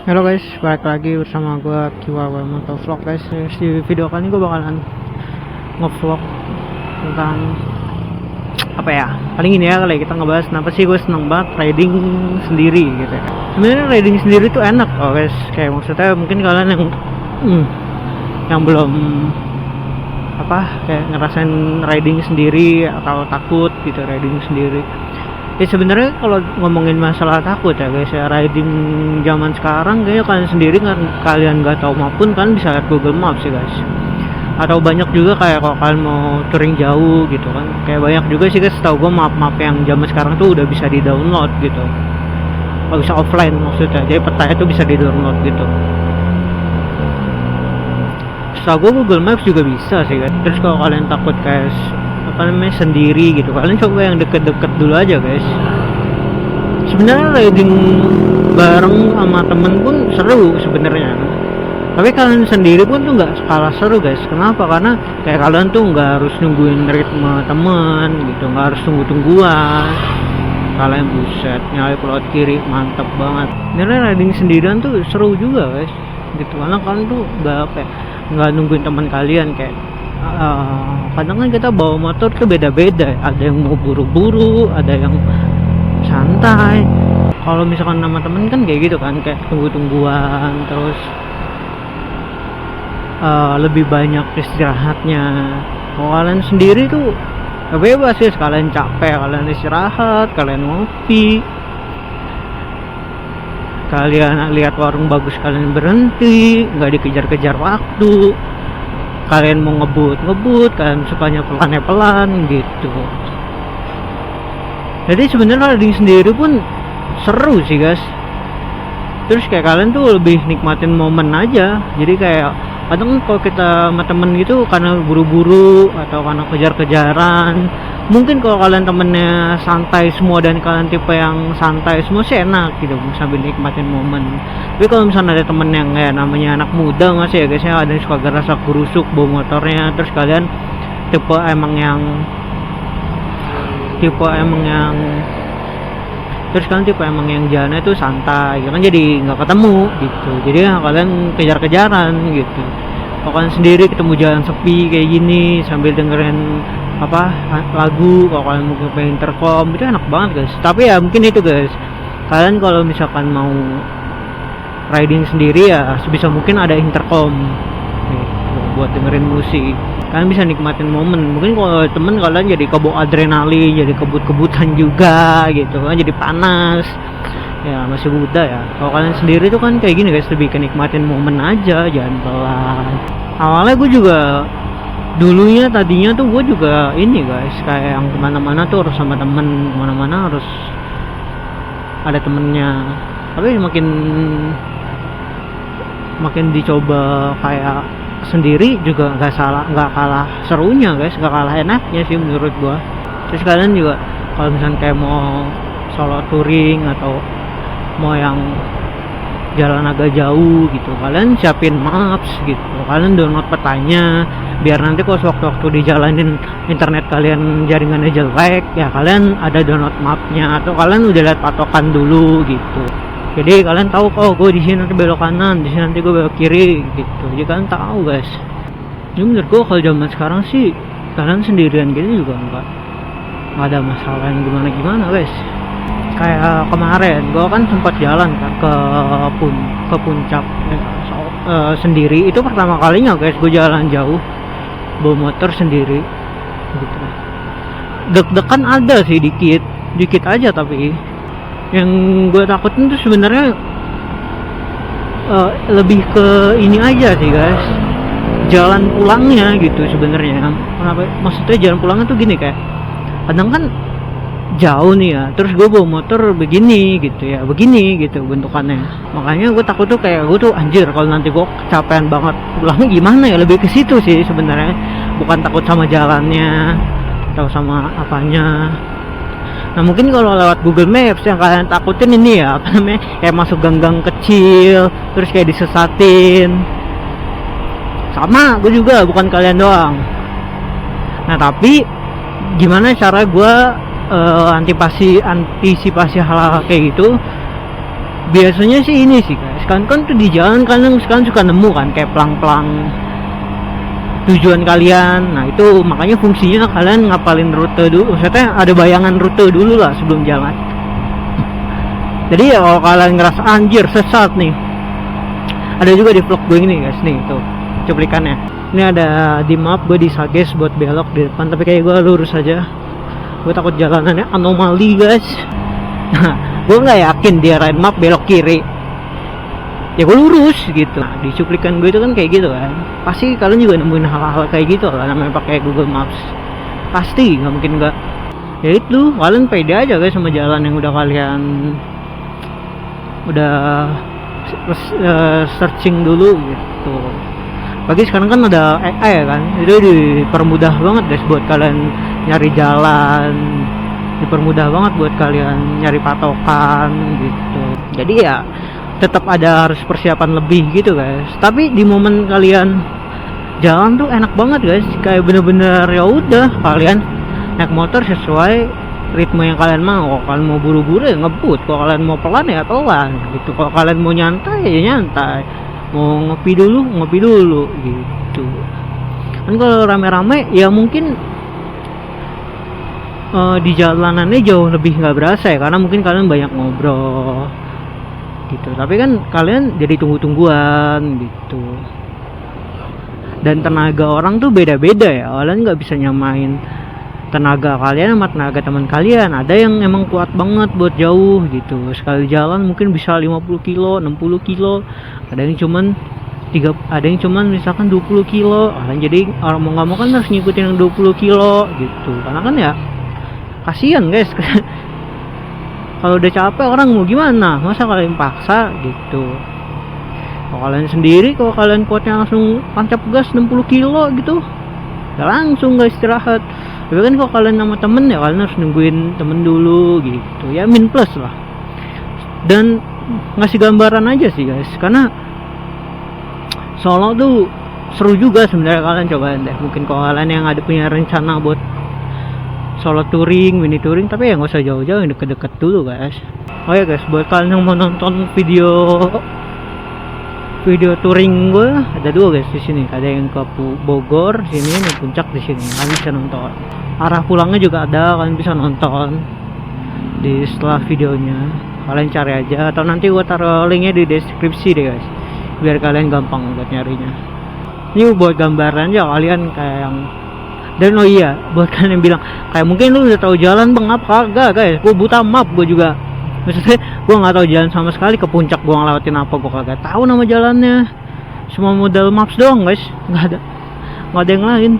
Halo guys, balik lagi bersama gue Kiwawa Motovlog guys. Di video kali ini gue bakalan ngevlog tentang apa ya? Paling ini ya, kali kita ngebahas kenapa sih gue seneng banget riding sendiri gitu ya. Sebenarnya riding sendiri tuh enak guys. Kayak maksudnya mungkin kalian yang belum kayak ngerasain riding sendiri atau takut gitu riding sendiri. Ya sebenarnya kalau ngomongin masalah takut ya guys ya, riding zaman sekarang kayaknya kalian sendiri kalian nggak tahu maupun kan bisa lihat Google Maps ya guys. Atau banyak juga kayak kalau kalian mau touring jauh gitu kan, kayak banyak juga sih guys, tahu gue map yang zaman sekarang tuh udah bisa di download gitu. Kalau bisa offline maksudnya, jadi petanya tuh bisa di download gitu. Setahu gue Google Maps juga bisa sih guys. Terus kalau kalian takut kayak sendiri gitu, kalian coba yang deket-deket dulu aja guys. Sebenarnya riding bareng sama temen pun seru sebenarnya, tapi kalian sendiri pun tuh nggak kalah seru guys. Kenapa? Karena kayak kalian tuh nggak harus nungguin ritme temen gitu, nggak harus tungguan. Kalian buset nyali pelot kiri mantap banget. Sebenarnya riding sendirian tuh seru juga guys gitu, karena kalian tuh nggak nungguin teman kalian. Kayak kadang kan kita bawa motor tuh beda-beda, ada yang mau buru-buru, ada yang santai. Kalau misalkan sama temen kan kayak gitu kan, kayak tungguan, terus lebih banyak istirahatnya. Kalau kalian sendiri tuh bebas sih, kalian capek kalian istirahat, kalian ngopi, kalian lihat warung bagus kalian berhenti, nggak dikejar-kejar waktu. Kalian mau ngebut, kalian sukanya pelan gitu. Jadi sebenarnya riding sendiri pun seru sih guys. Terus kayak kalian tuh lebih nikmatin momen aja. Jadi kayak kadang kalau kita sama temen gitu karena buru-buru atau karena kejar-kejaran, mungkin kalau kalian temennya santai semua dan kalian tipe yang santai semua sih enak gitu sambil nikmatin momen. Tapi kalau misalnya ada temen yang kayak namanya anak muda masih ya guys ya, ada yang suka gerasa gerusuk bawa motornya, terus kalian tipe emang yang jalannya itu santai gitu kan, jadi nggak ketemu gitu, jadi ya kalian kejar-kejaran gitu. Kalau kalian sendiri ketemu jalan sepi kayak gini sambil dengerin lagu, kalau kalian mungkin pakai intercom itu enak banget guys. Tapi ya mungkin itu guys, kalian kalau misalkan mau riding sendiri ya sebisa mungkin ada intercom gitu, buat dengerin musik. Kalian bisa nikmatin momen. Mungkin kalau temen kalian jadi kebawa adrenalin, jadi kebut-kebutan juga gitu kan, jadi panas ya, masih muda ya. Kalau kalian sendiri tuh kan kayak gini guys, lebih kenikmatin momen aja, jangan pelan. Awalnya gue juga tadinya tuh gue juga ini guys, kayak yang kemana-mana tuh harus sama temen, kemana-mana harus ada temennya. Tapi makin dicoba kayak sendiri juga nggak kalah serunya guys, nggak kalah enaknya sih menurut gua. Terus kalian juga kalau misalnya kayak mau solo touring atau mau yang jalan agak jauh gitu, kalian siapin maps gitu, kalian download petanya, biar nanti kalau sewaktu-waktu dijalanin internet kalian jaringannya jelek ya, kalian ada download mapnya, atau kalian udah lihat patokan dulu gitu. Jadi kalian tahu gue di sini nanti belok kanan, di sini nanti gue belok kiri gitu. Jadi kalian tahu guys. Jadi menurut gue kalau zaman sekarang sih kalian sendirian gitu juga nggak ada masalah yang gimana guys. Kayak kemarin gue kan sempat jalan kan ke puncak sendiri. Itu pertama kalinya guys gue jalan jauh bawa motor sendiri gitu. Deg-degan ada sih dikit aja, tapi yang gue takutin tuh sebenarnya lebih ke ini aja sih guys, jalan pulangnya gitu sebenarnya. Kenapa? Maksudnya jalan pulangnya tuh gini, kayak kadang kan jauh nih ya, terus gue bawa motor begini gitu bentukannya. Makanya gue takut tuh kayak gue tuh anjir kalau nanti gue kecapean banget pulangnya gimana ya, lebih ke situ sih sebenarnya, bukan takut sama jalannya atau sama apanya. Nah mungkin kalau lewat Google Maps yang kalian takutin ini ya, kayak masuk gang-gang kecil terus kayak disesatin. Sama gue juga, bukan kalian doang. Nah tapi gimana cara gue antisipasi hal-hal kayak gitu? biasanya sih ini sih guys, kan tuh di jalan kadang sekarang suka nemu kan kayak pelang-pelang tujuan kalian. Nah itu makanya fungsinya kalian ngapalin rute dulu, maksudnya ada bayangan rute dulu lah sebelum jalan. Jadi ya kalau kalian ngerasa anjir sesat nih, ada juga di vlog gue ini guys, nih tuh cuplikannya. Ini ada di map gue disages buat belok di depan, tapi kayak gue lurus aja. Gue takut jalanannya anomali guys. Gue nggak yakin dia rain map belok kiri, ya gue lurus gitu. Nah, di cuplikan gue itu kan kayak gitu kan, pasti kalian juga nemuin hal-hal kayak gitu lah, namanya pakai Google Maps, pasti nggak mungkin nggak. Ya itu kalian pede aja guys sama jalan yang udah kalian searching dulu gitu. Bagi sekarang kan ada AI kan, itu dipermudah banget guys buat kalian nyari jalan, dipermudah banget buat kalian nyari patokan gitu. Jadi ya tetap ada harus persiapan lebih gitu guys. Tapi di momen kalian jalan tuh enak banget guys, kayak bener-bener ya udah kalian naik motor sesuai ritme yang kalian mau. Kalau kalian mau buru-buru ya ngebut, kalau kalian mau pelan ya pelan gitu, kalau kalian mau nyantai ya nyantai, mau ngopi dulu gitu. Kan kalau rame-rame ya mungkin di jalanannya jauh lebih nggak berasa ya, karena mungkin kalian banyak ngobrol gitu. Tapi kan kalian jadi tunggu-tungguan gitu, dan tenaga orang tuh beda-beda ya, kalian nggak bisa nyamain tenaga kalian sama tenaga teman kalian. Ada yang emang kuat banget buat jauh gitu, sekali jalan mungkin bisa 50 kilo 60 kilo, ada yang cuman misalkan 20 kilo. Jadi orang mau nggak mau kan harus ngikutin yang 20 kilo gitu, karena kan ya kasihan guys. Kalau udah capek orang mau gimana, masa kalian paksa gitu. Kalau kalian sendiri, kalau kalian kuatnya langsung tancap gas 60 kilo gitu, ya langsung gak istirahat. Tapi kan kalau kalian sama temen ya kalian harus nungguin temen dulu gitu, ya min plus lah. Dan ngasih gambaran aja sih guys, karena Solo tuh seru juga sebenarnya. Kalian cobain deh, mungkin kalau kalian yang ada punya rencana buat solo touring, mini touring, tapi ya nggak usah jauh-jauh, yang deket-deket dulu guys. Oh ya guys, buat kalian yang mau nonton video touring gue, ada dua guys di sini. Ada yang ke Bogor sini, yang puncak di sini, kalian bisa nonton. Arah pulangnya juga ada, kalian bisa nonton di setelah videonya. Kalian cari aja, atau nanti gue taruh linknya di deskripsi deh guys, biar kalian gampang buat nyarinya. Ini buat gambaran ya kalian kayak yang. Dan oh iya, buat kalian yang bilang kayak mungkin lu udah tahu jalan bang, apa kagak guys, gue buta map. Gue juga, maksudnya gue nggak tahu jalan sama sekali. Ke puncak gue ngelewatin apa, gue kagak tahu nama jalannya, semua modal maps doang guys, nggak ada yang lain.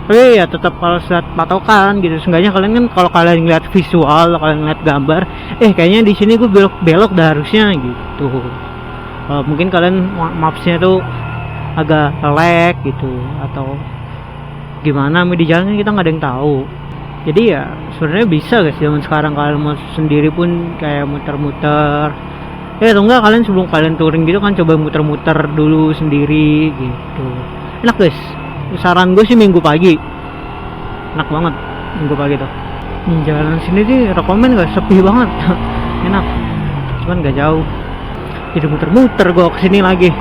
Tapi ya tetap harus lihat patokan gitu. Seenggaknya kalian kan kalau kalian lihat visual, kalian lihat gambar, kayaknya di sini gue belok dah harusnya gitu. Mungkin kalian mapsnya tuh agak lag gitu, atau gimana di jalan kita nggak ada yang tahu. Jadi ya sebenarnya bisa guys zaman sekarang, kalian mau sendiri pun kayak muter-muter atau enggak kalian sebelum kalian touring gitu kan coba muter-muter dulu sendiri gitu. Enak guys, saran gue sih minggu pagi enak banget. Minggu pagi tuh jalan sini sih rekomen guys, sepi banget. Enak, cuman gak jauh, jadi muter-muter gue kesini lagi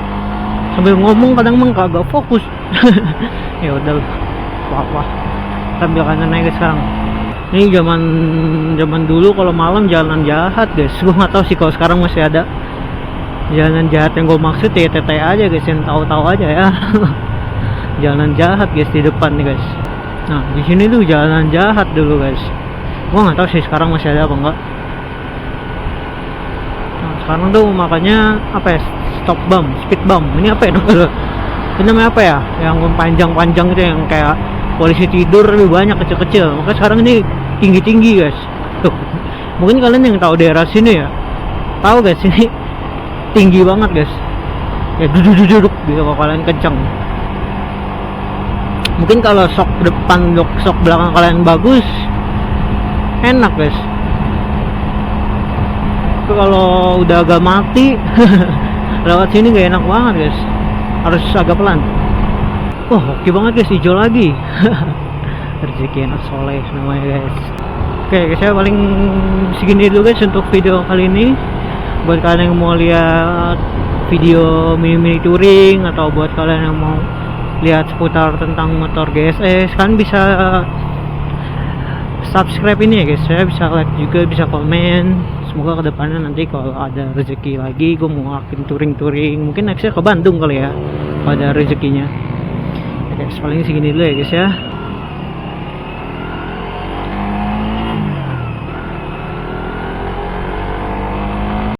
sambil ngomong, kadang emang kagak fokus. Ya udah apa sambil kanan aja sekarang. Ini zaman dulu kalau malam jalan jahat guys. Gue nggak tahu sih kalau sekarang masih ada jalan jahat. Yang gue maksud ya TT aja guys, yang tahu-tahu aja ya. Jalan jahat guys di depan nih guys. Nah di sini tuh jalan jahat dulu guys. Gue nggak tahu sih sekarang masih ada apa enggak. Nah, sekarang tuh makanya apa ya, stop bump, speed bump. Ini apa ya? Ini namanya apa ya? Yang panjang-panjang itu, yang kayak polisi tidur lebih banyak, kecil-kecil. Makanya sekarang ini tinggi-tinggi guys. Tuh. Mungkin kalian yang tahu daerah sini ya tahu guys, ini tinggi banget guys. Ya duduk gitu kalau kalian kencang. Mungkin kalau sok depan, sok belakang kalian bagus, enak guys. Tapi kalau udah agak mati lewat sini gak enak banget guys, harus agak pelan. Oke banget guys, hijau lagi. Rezeki anak soleh namanya guys. Oke guys, saya paling segini dulu guys untuk video kali ini. buat kalian yang mau lihat video mini touring, atau buat kalian yang mau lihat seputar tentang motor GSX, kan bisa subscribe ini ya guys ya, bisa like juga, bisa komen. Semoga kedepannya nanti kalau ada rezeki lagi gue mau ngelakuin touring, mungkin nextnya ke Bandung kali ya kalau ada rezekinya. Oke, paling segini dulu ya guys ya.